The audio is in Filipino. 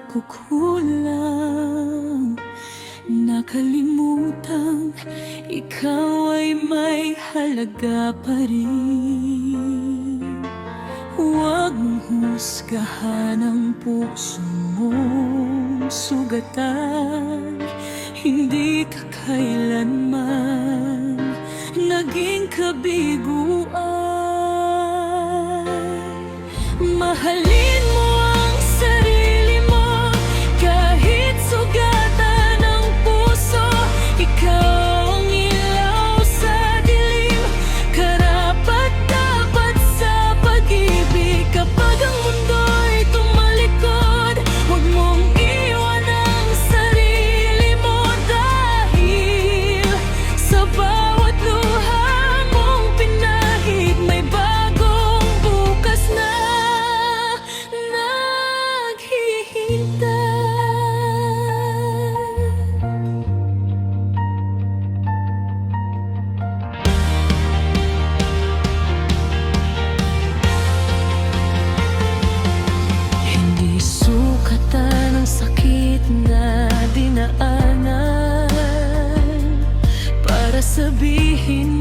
pagkukulang. Nakalimutan, ikaw ay may halaga pa rin. Huwag mong husgahan ang puso mong sugatan. Hindi ka kailanman naging kabiguan. Mahalin mo ang sarili mo kahit sugatan ang puso. Ikaw ang ilaw sa dilim, karapat-dapat sa pag-ibig. Kapag ang mundo'y tumalikod, huwag mong iwan ang sarili mo. Dahil sa bawat luha mong pinahid, may bagong bukas na naghihintay. Hindi sukatan ang sakit na dinaanan para sabihin